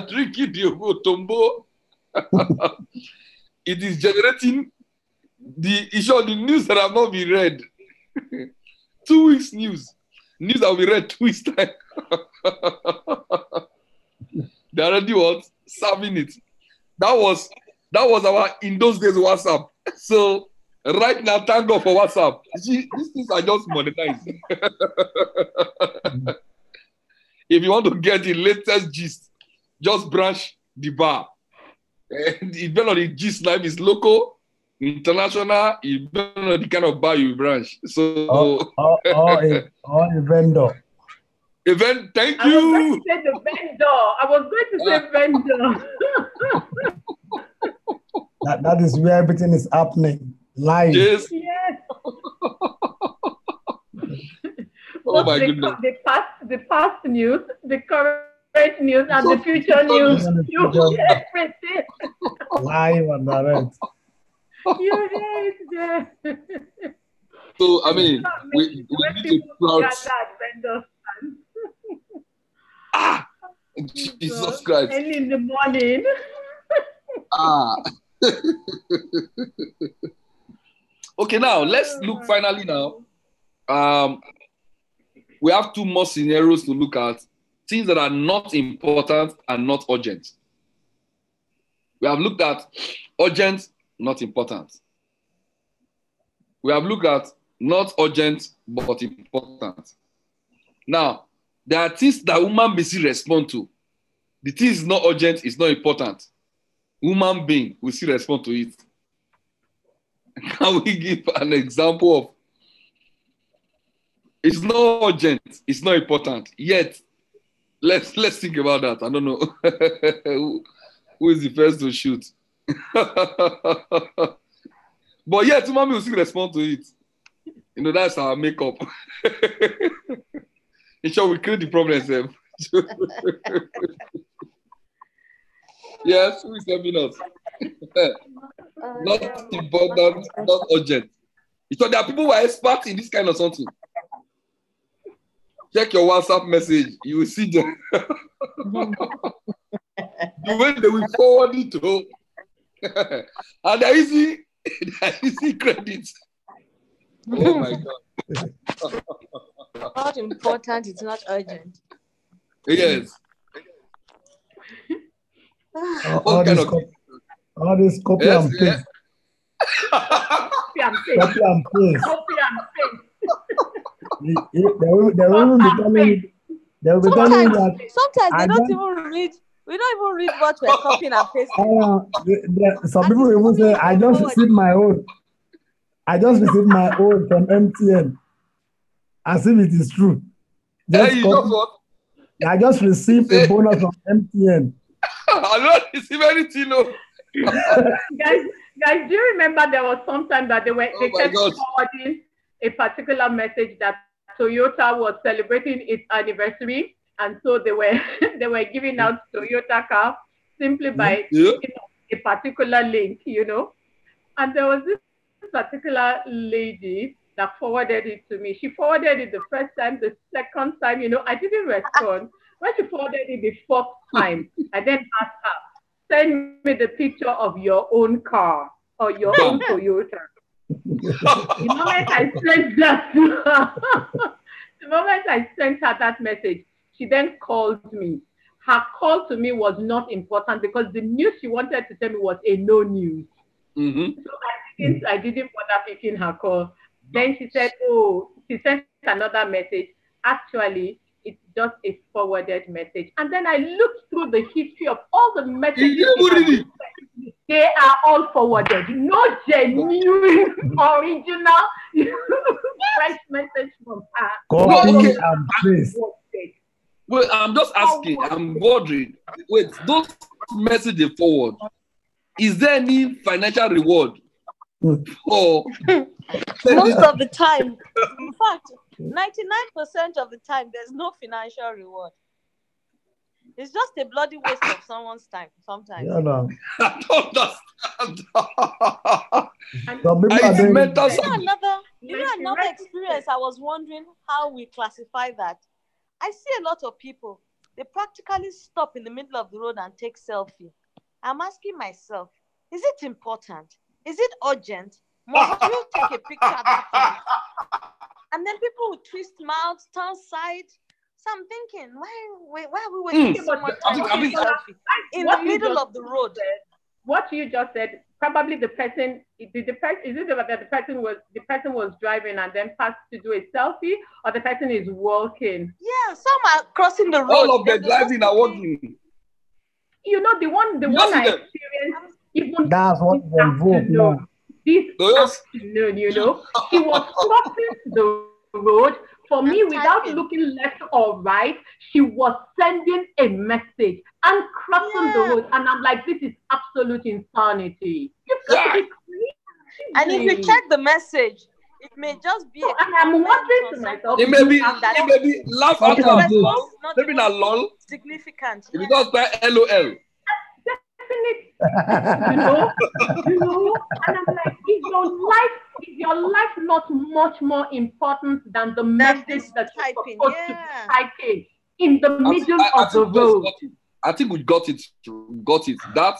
drinking the Otombo, it is generating the issue of the news that have not been read. 2 weeks news that will be read 2 weeks time. They already what? Serving it. That was our in those days WhatsApp. So right now, thank God for WhatsApp. See, these things are just monetized. If you want to get the latest gist, just branch the bar. And it depends on the gist now. If it's local, international, it depends on the kind of bar you branch. So a vendor. Event, thank I was going you. to say the vendor. That is where everything is happening live. Yes. Yes. Oh my goodness. The past news, the current news, and the future news. You hear everything. Live and direct. You hear it there. So I mean, we need to proud. Jesus Christ. Early in the morning. Okay, now let's look finally now. We have 2 more scenarios to look at. Things that are not important and not urgent. We have looked at urgent, not important. We have looked at not urgent, but important. Now, there are things that human beings respond to. The thing is not urgent, it's not important. Human being will still respond to it. Can we give an example of it's not urgent, it's not important, yet let's think about that. I don't know who is the first to shoot. But yet human being will still respond to it. You know, that's our makeup. In short, we create the problem. Yes, who is helping us? Not important, not urgent. So there are people who are experts in this kind of something. Check your WhatsApp message. You will see them. The way they will forward it to. And they're easy credits. Oh my God. Not important, it's not urgent. Yes. All this copy and paste. Copy and paste. Copy and paste. Copy and paste. They will be telling you that. Sometimes they don't even read. We don't even read what we're copying and pasting. Some people even say, I just received my own. I just received my own from MTN. As if it is true. I just received a bonus from MTN. I don't receive anything. No. Guys, do you remember there was some time that they kept forwarding a particular message that Toyota was celebrating its anniversary, and so they were giving out Toyota car simply by a particular link, you know. And there was this particular lady that forwarded it to me. She forwarded it the first time, the second time, you know, I didn't respond. When she forwarded it the fourth time, I then asked her, send me the picture of your own car or your own Toyota. The moment I sent that to her, the moment I sent her that message, she then called me. Her call to me was not important because the news she wanted to tell me was a no news. Mm-hmm. So I didn't bother picking her call. Then she said, she sent another message. Actually, it's just a forwarded message. And then I looked through the history of all the messages. They are all forwarded. No genuine, original, fresh message from her. Copy and paste. Wait, I'm just asking. I'm wondering. Wait, those messages forward, is there any financial reward? For most of the time, in fact, 99% of the time, there's no financial reward. It's just a bloody waste of someone's time sometimes. Yeah, no. I don't understand. Some people are It's doing mental You know another experience. I was wondering how we classify that. I see a lot of people. They practically stop in the middle of the road and take selfie. I'm asking myself, is it important? Is it urgent? Must you take a picture at that time? And then people will twist mouths, turn side. So I'm thinking, why are we wasting so much time taking selfie in the middle of the road? What you just said, probably the person was driving and then passed to do a selfie, or the person is walking? Yeah, some are crossing the road. All of them driving are walking. You know, the one I experienced, even that's what they vote now. This afternoon, you know, he was crossing the road. For me, without looking left or right, she was sending a message and crossing the road. And I'm like, this is absolute insanity. And if you check the message, it may just be and I'm wondering to myself, it may be laugh out loud. Maybe not lol. Significant. If it does by LOL. you know, and I'm like, is your life not much more important than the message that you're supposed to be typing in the middle of the road? I think we got it. That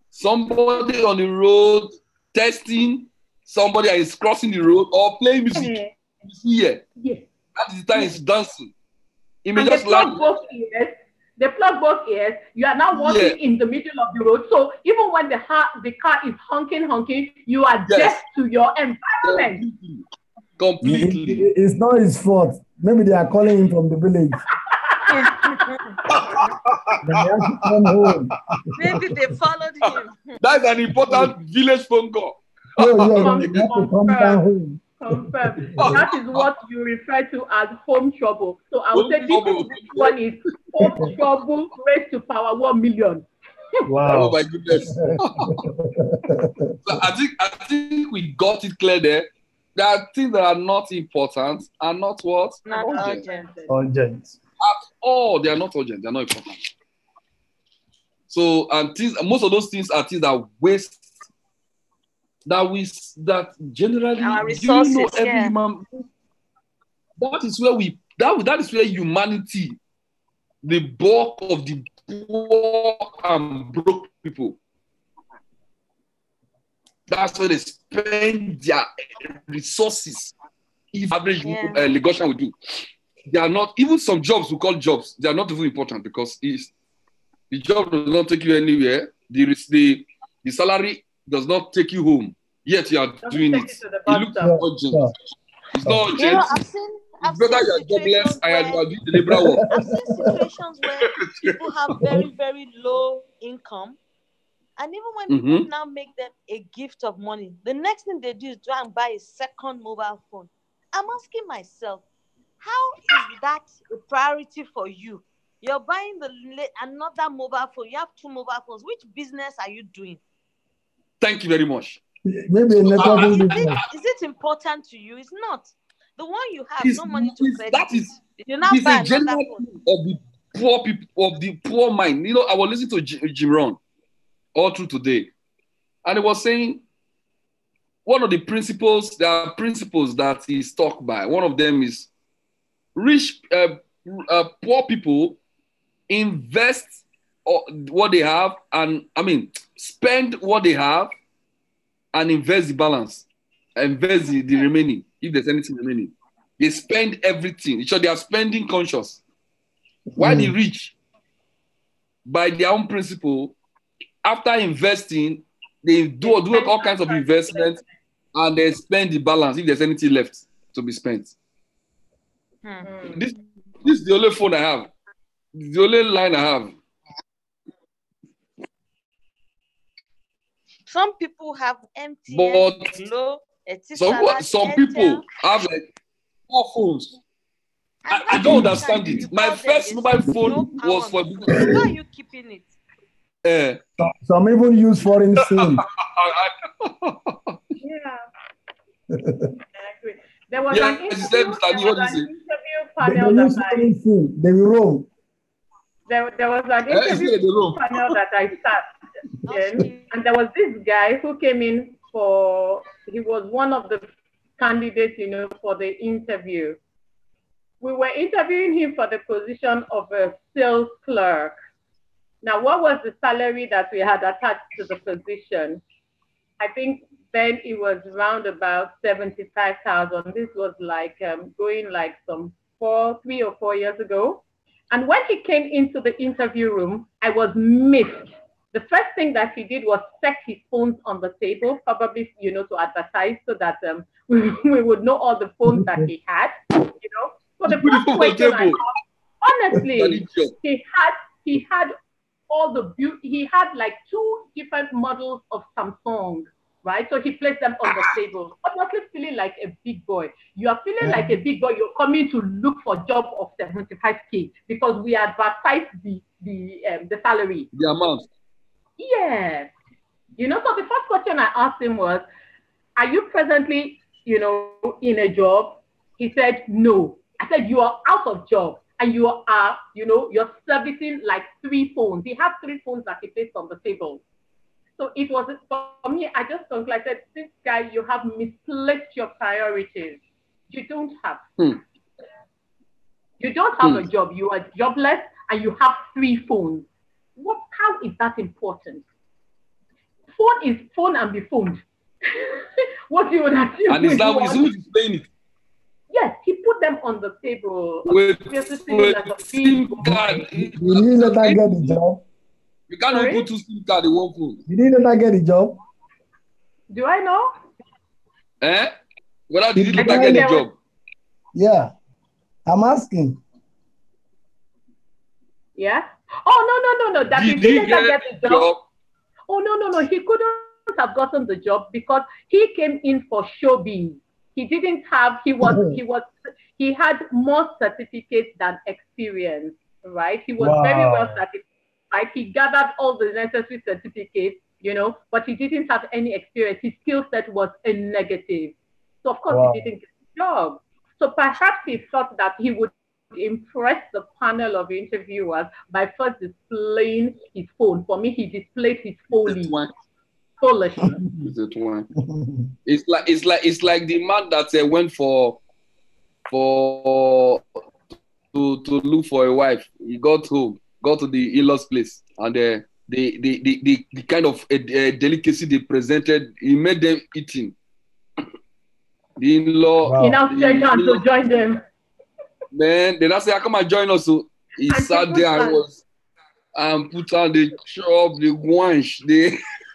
somebody on the road testing somebody is crossing the road or playing music here. Yes. That is the time it's dancing. It may and just they plug both ears. You are now walking in the middle of the road. So even when the car is honking, you are deaf to your environment. Completely. It's not his fault. Maybe they are calling him from the village. They have to come home. Maybe they followed him. That's an important village phone call. They have to come down home. Confirm. That is what you refer to as home trouble. So I would say this one is home trouble raised to power 1 million. Wow. Oh my goodness. So I think we got it clear there. There are things that are not important and not what? Not urgent. Urgent. At all. They are not urgent. They are not important. So, and most of those things are things that waste. That generally, our resources, you know, every human. That is where humanity, the bulk of the poor and broke people. That's where they spend their resources. If average Lagosian would do, they are not even some jobs we call jobs. They are not even important because the job does not take you anywhere. The salary does not take you home. Yet you are doing it. It looks urgent. It's not urgent. You know, I've better you are jobless and you are doing the labor work. I've seen situations where people have very, very low income. And even when people now make them a gift of money, the next thing they do is try and buy a second mobile phone. I'm asking myself, how is that a priority for you? You're buying another mobile phone. You have 2 mobile phones. Which business are you doing? Thank you very much. Maybe is it important to you? It's not. The one you have, no money to credit. That is, you're not buying a general of the poor people, of the poor mind. You know, I was listening to Jim Rohn all through today, and he was saying one of the principles. There are principles that he stuck by. One of them is poor people invest what they have, and spend what they have. And invest the balance, invest the remaining, if there's anything remaining. They spend everything. So they are spending conscious. While the rich, by their own principle, after investing, they do all kinds of investments and they spend the balance if there's anything left to be spent. This is the only phone I have. The only line I have. Some people have empty, Glow, some people have like 4 phones. I don't understand it. My first mobile phone was for business. Why are you keeping it? Some even use foreign SIM. Yeah. I agree. There was an interview panel they will roam. there was an interview panel that I sat in, and there was this guy who came in he was one of the candidates, for the interview. We were interviewing him for the position of a sales clerk. Now, what was the salary that we had attached to the position? I think then it was around about 75,000. This was like going like some 3 or 4 years ago. And when he came into the interview room, I was missed. The first thing that he did was set his phones on the table, probably, to advertise so that we would know all the phones that he had, So the first question I asked, honestly, he had he had like 2 different models of Samsung, right? So he placed them on the table, obviously feeling like a big boy. You are feeling like a big boy. You're coming to look for a job of 75K because we advertised the salary. The amount. Yes. So the first question I asked him was, are you presently, in a job? He said, no. I said, you are out of job and you are, you're servicing like 3 phones. He had 3 phones that he placed on the table. So it was, for me, I just concluded, this guy, you have misplaced your priorities. You don't have. You don't have a job. You are jobless and you have 3 phones. How is that important? Phone is phone and be phoned. What you would assume. And is that who is playing it? Yes, he put them on the table. With SIM card. You didn't let her get the job. You can't put 2 SIM cards in one phone. You didn't let her get the job. Do I know? Whether did you let her get the job? Yeah, I'm asking. Yeah. Oh no. That he didn't get the job. Oh no. He couldn't have gotten the job because he came in for showbiz. He didn't have. He had more certificates than experience. Right. He was very well certified. He gathered all the necessary certificates, but he didn't have any experience. His skill set was a negative. So of course he didn't get the job. So perhaps he thought that he would impress the panel of interviewers by first displaying his phone. For me, he displayed his folly. Foolishness. It's like the man that went to look for a wife. He got home, got to the in-laws place, and the kind of delicacy they presented, he made them eating. The in-law. He now said to join them. Man, they not say, come and join us. So he sat there and put on the chop, the guanche,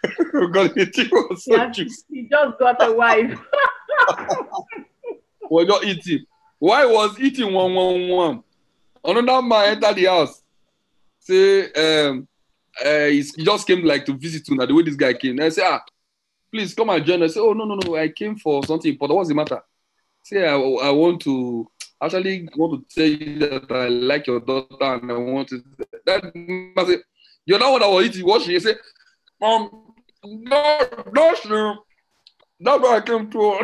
because the thing was so juicy. He just got a wife. Was not eating. Why was eating one? Another man entered the house. Say, he just came like to visit Tuna, the way this guy came. And I say, please come and join us. I say, oh, no, I came for something important. What's the matter? Say, I want to tell you that I like your daughter and I want to. That man say, you're not what I was eating, watching. He say, no, sure. That's why I came to.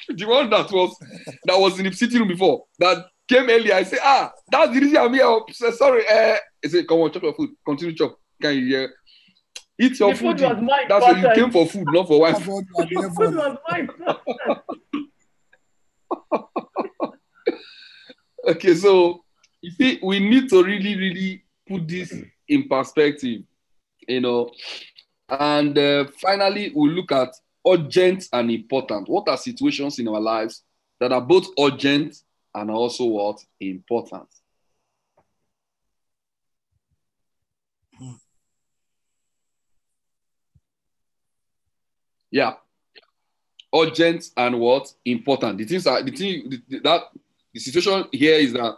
The one that was in the sitting room before, that came earlier. I say, that's the reason I'm here. Say, sorry. He said, come on, chop your food. Continue chop. Can you hear? Eat your food. That's why you came for food, not for wife. Food was mine. Okay, so you see, we need to really, really put this in perspective, And finally, we'll look at urgent and important. What are situations in our lives that are both urgent and also important? Yeah. Urgent and important. The situation here is that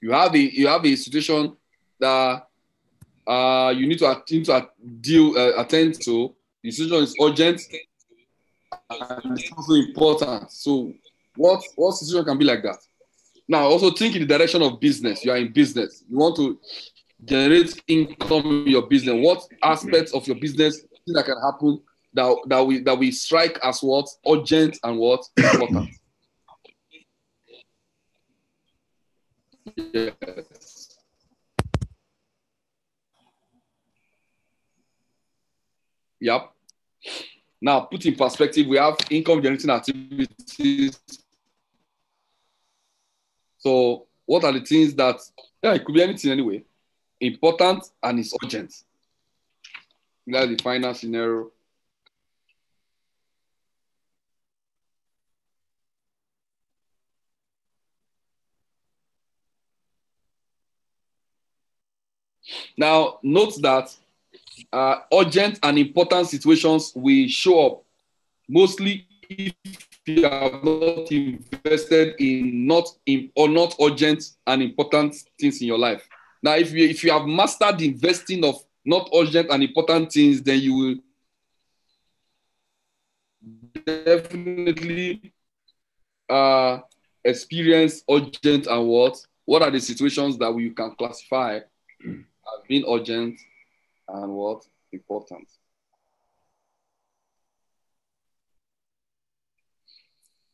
you have a situation that you need to attend to. The situation is urgent and it's also important. So what situation can be like that? Now also think in the direction of business. You are in business. You want to generate income in your business. What aspects of your business that can happen that we strike as urgent and important? Yes. Yep. Now, put in perspective, we have income generating activities. So, what are the things that, yeah, it could be anything anyway, important and it's urgent. That's the final scenario. Now, note that urgent and important situations will show up mostly if you have not invested in not urgent and important things in your life. Now, if you have mastered the investing of not urgent and important things, then you will definitely experience urgent and what? What are the situations that you can classify as being urgent and what? Important.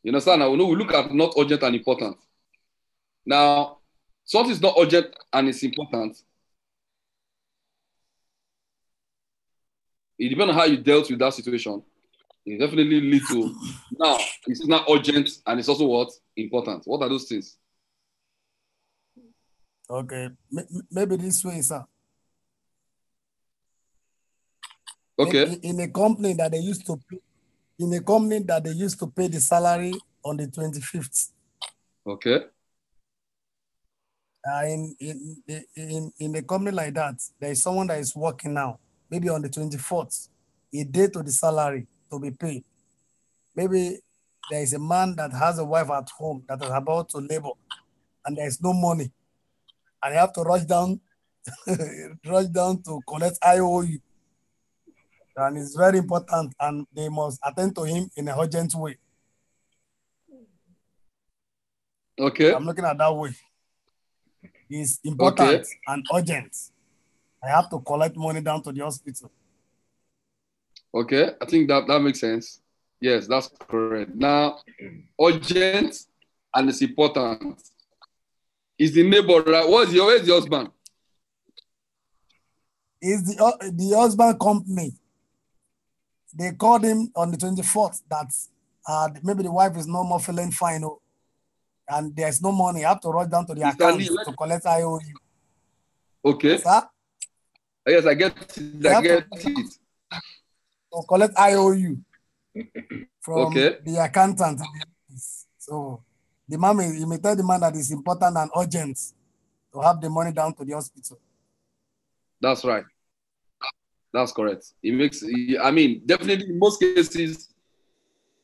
You understand? Now, we look at not urgent and important. Now, something is not urgent and it's important. It depends on how you dealt with that situation. It definitely leads to, now, it's not urgent and it's also what? Important. What are those things? Okay, maybe this way, sir. Okay. In a company that they used to pay, the salary on the 25th. Okay. In a company like that, there is someone that is working now, maybe on the 24th, a day to the salary to be paid. Maybe there is a man that has a wife at home that is about to labor, and there is no money, and you have to rush down, to collect IOU. And it's very important, and they must attend to him in a urgent way. Okay. I'm looking at that way. It's important and urgent. I have to collect money down to the hospital. Okay, I think that makes sense. Yes, that's correct. Now, urgent and it's important. Is the neighbor, right? Where's the husband? Is the husband company. They called him on the 24th that maybe the wife is no more feeling fine, and there's no money. You have to rush down to the account to collect IOU. Okay. Sir? Yes, I get it. I get it. To collect IOU from the accountant. So the man you may tell the man that it's important and urgent to have the money down to the hospital. That's right. That's correct. It makes, I mean, definitely in most cases,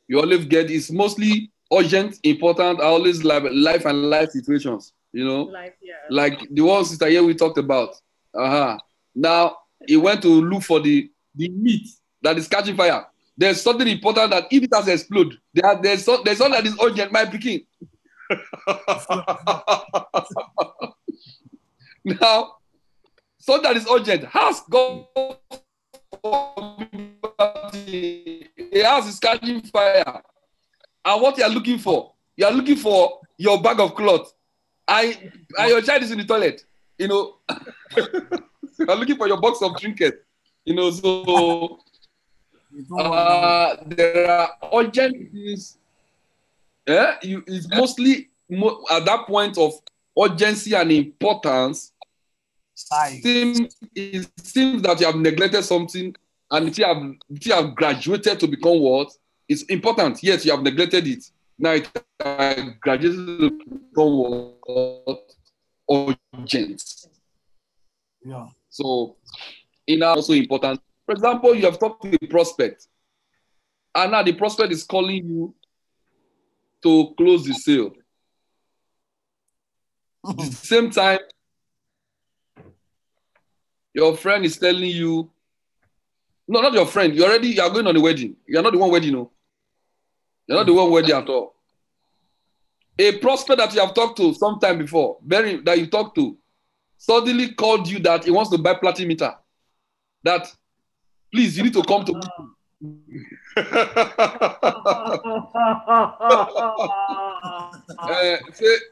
you always get it's mostly urgent, important, always life and life situations, you know? Life, yeah. Like the one sister here we talked about. Now, he went to look for the meat that is catching fire. There's something important that if it has exploded, there's something that is urgent, my picking. Now, something that is urgent has gone. A house is catching fire. And what you are looking for your bag of cloth. And your child is in the toilet. You know, you're looking for your box of trinkets. You know, so there are urgent things. Yeah, it's mostly at that point of urgency and importance. It seems that you have neglected something, and you have graduated to become what? It's important. Yes, you have neglected it. Now it graduated to become what? Urgent. Yeah. So, also important. For example, you have talked to the prospect, and now the prospect is calling you to close the sale. At the same time, your friend is telling you, no, not your friend. You are going on a wedding. You're not the one wedding, no. You're not the one wedding at all. A prospect that you have talked to sometime before, that you talked to, suddenly called you that he wants to buy platinum meter. That, please, you need to come to me.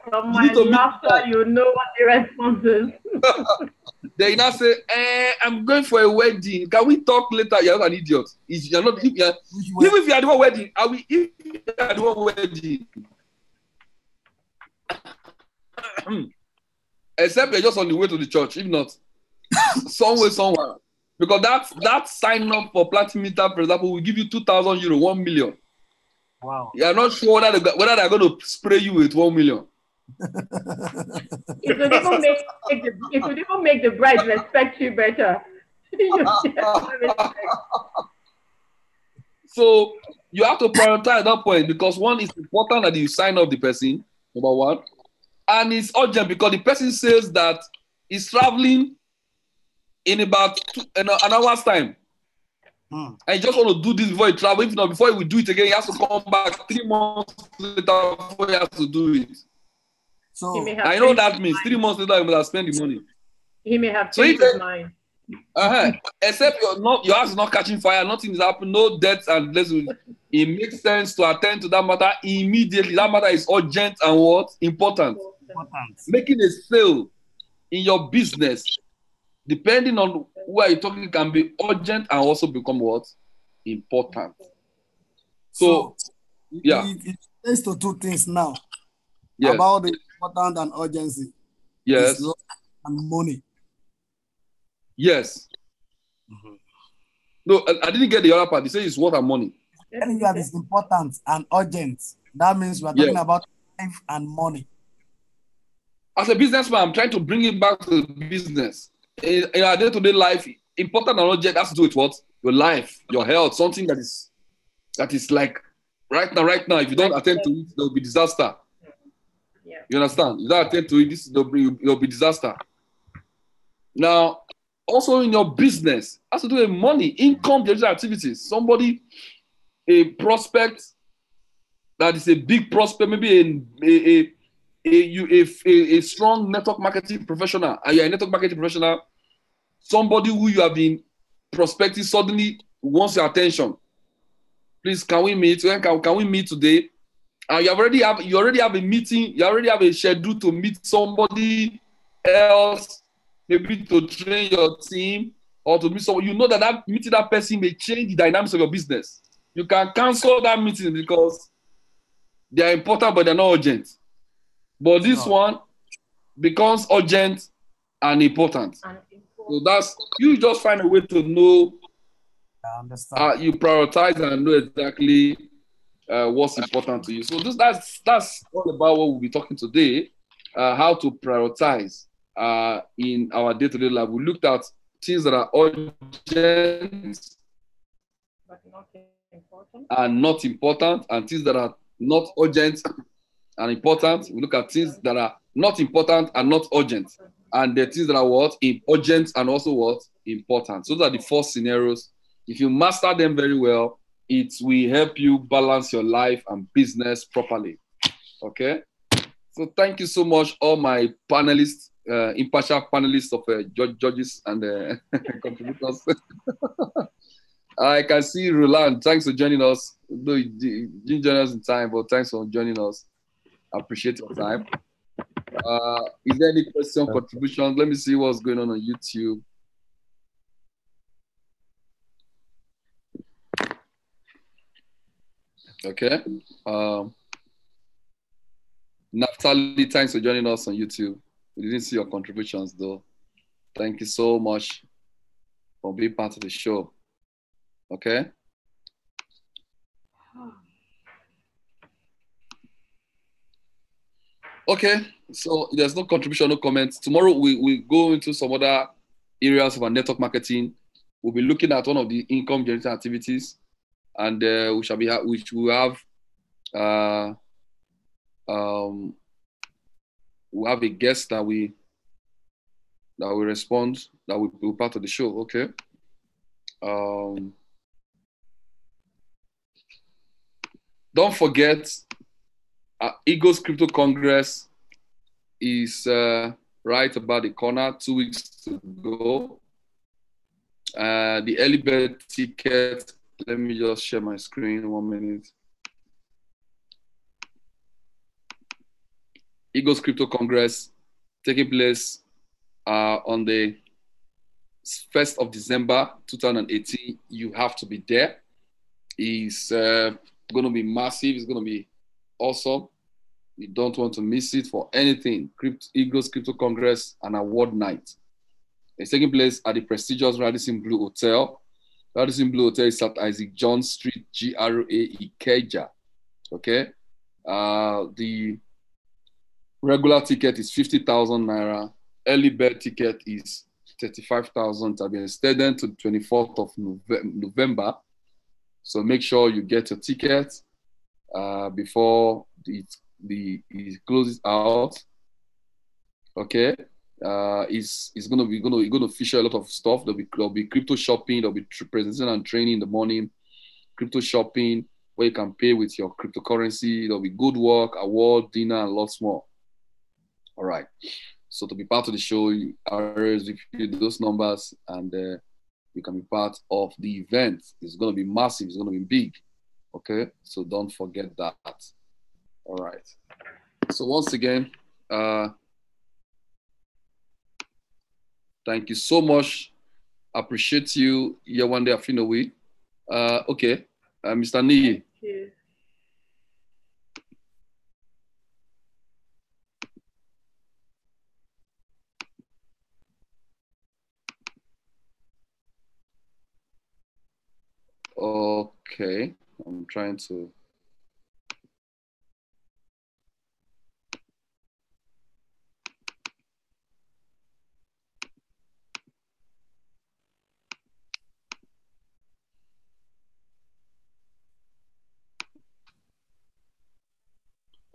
From my laughter, you know what the response is. Then you now say, I'm going for a wedding. Can we talk later? You're not an idiot. You're not, even if you are the one wedding, if you are the one wedding, except you're just on the way to the church. If not, somewhere. Because that sign up for Platinum, for example, will give you 2,000 euro, 1 million. Wow. You are not sure whether they're going to spray you with 1 million. It would even make the bride respect you better. So you have to prioritize that point, because one, is important that you sign up the person, number one, and it's urgent because the person says that he's traveling in about an hour's time. And you just want to do this before you travel. If not, before he will do it again, he has to come back 3 months later before he has to do it. So I know that means 3 months later he must spend the money. He may have changed his mind. Except your house is not catching fire, nothing is happening, no debts and blessings. It makes sense to attend to that matter immediately. That matter is urgent and what? Important. Making a sale in your business, depending on where you're talking, can be urgent and also become what? Important. So yeah. It relates to two things now. Yes. About the important and urgency. Yes. And money. Yes. No, I didn't get the other part. You say it's what and money. Telling you that it's important and urgent. That means we are talking about life and money. As a businessman, I'm trying to bring it back to the business. In our day-to-day life, important and urgent has to do with what? Your life, your health, something that is like right now. If you don't attend to it, there will be disaster. Yeah. You understand? If you don't attend to it, there will be disaster. Now, also in your business, has to do with money, income generating activities. Somebody, a prospect that is a big prospect, maybe a strong network marketing professional, and you're a network marketing professional, somebody who you have been prospecting suddenly wants your attention. Please, can we meet? Can we meet today? And you already have a meeting, you already have a schedule to meet somebody else, maybe to train your team or to meet someone. You know that meeting that person may change the dynamics of your business. You can cancel that meeting because they are important, but they're not urgent. But this one becomes urgent and important. So that's, you just find a way to know. I understand. You prioritize and know exactly what's important to you. So that's all about what we'll be talking today. How to prioritize in our day-to-day life. We looked at things that are urgent and not important, and things that are not urgent and important. We look at things that are not important and not urgent, and the things that are what? Urgent and also what? Important. So those are the 4 scenarios. If you master them very well, it will help you balance your life and business properly. Okay? So thank you so much, all my panelists, impartial panelists of judges and contributors. I can see Roland. Thanks for joining us. Though you didn't join us in time, but thanks for joining us. I appreciate your time. Is there any question, contributions? Let me see what's going on YouTube. Okay. Naftali, thanks for joining us on YouTube. We didn't see your contributions though. Thank you so much for being part of the show. Okay. Okay, so there's no contribution, no comments. Tomorrow we go into some other areas of our network marketing. We'll be looking at one of the income generating activities, and we will have a guest that will respond, that will be part of the show. Okay. Don't forget, Eagles Crypto Congress is right about the corner, 2 weeks to go. The early bird ticket, let me just share my screen 1 minute. Eagles Crypto Congress taking place on the 1st of December 2018. You have to be there. It's going to be massive. It's going to be awesome. You don't want to miss it for anything. Eagles Crypto Congress and Award Night. It's taking place at the prestigious Radisson Blue Hotel. Radisson Blue Hotel is at Isaac John Street, GRA Ikeja. Okay. The regular ticket is 50,000 naira. Early bird ticket is 35,000. I've been extended to the 24th of November. So make sure you get your ticket before it closes out. Okay. It's gonna feature a lot of stuff. There'll be crypto shopping. There'll be presentation and training in the morning. Crypto shopping where you can pay with your cryptocurrency. There'll be good work, award, dinner, and lots more. All right. So to be part of the show, you RSVP those numbers, and you can be part of the event. It's gonna be massive. It's gonna be big. Okay. So don't forget that. All right. So once again, thank you so much. Appreciate you. Yeah, one day I feel away. Okay, Mr. Nee. Thank you. Okay, I'm trying to.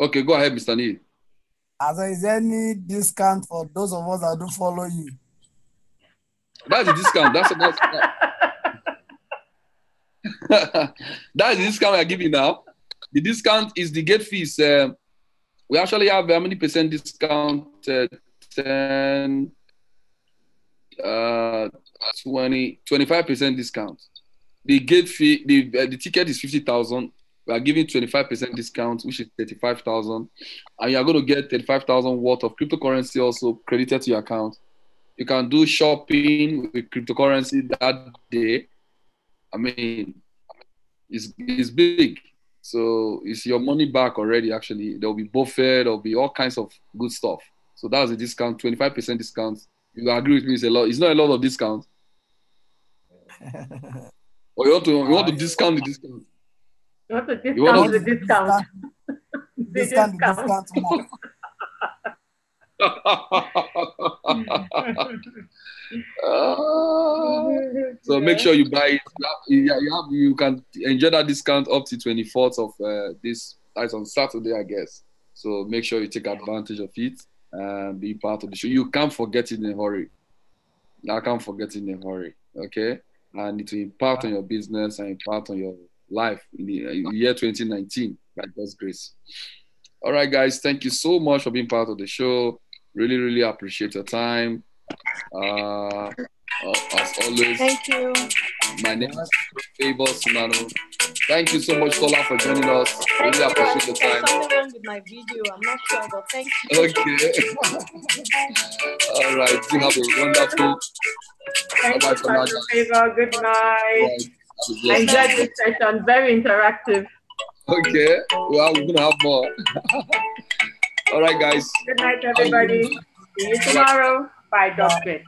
Okay, go ahead, Mr. Nee. Is there any discount for those of us that do follow you? That's a discount. That's the discount we're giving now. The discount is the gate fees. We actually have how many percent discount? 10, 20, 25% discount. The gate fee, the ticket is 50,000. We are giving 25% discount, which is 35,000. And you are going to get 35,000 worth of cryptocurrency also credited to your account. You can do shopping with cryptocurrency that day. I mean, it's big. So it's your money back already, actually. There'll be buffet, there'll be all kinds of good stuff. So that's a discount, 25% discount. You agree with me, it's a lot. It's not a lot of discount. Or you want to discount the discount? You want to discount the discount? Discount the discount more. So make sure you buy it. You can enjoy that discount up to 24th of this. That's on Saturday, I guess. So make sure you take advantage of it and be part of the show. You can't forget it in a hurry. I can't forget it in a hurry. Okay, and it will impact on your business and impact on your life in the year 2019 by God's grace. All right, guys, thank you so much for being part of the show. Really, really appreciate your time. As always, Thank you. my name is Favor Sunano. Thank you so much, Tola, for joining us. Thank Really you. appreciate your There's time. something wrong with my video. I'm not sure, but thank you. Okay. All right. You have a wonderful. Thank you, Pastor Favor. Good night. Right. I enjoyed this session. Very interactive. Okay. Well, we're gonna have more. All right, guys. Good night, everybody. See you tomorrow. Bye, Doctor.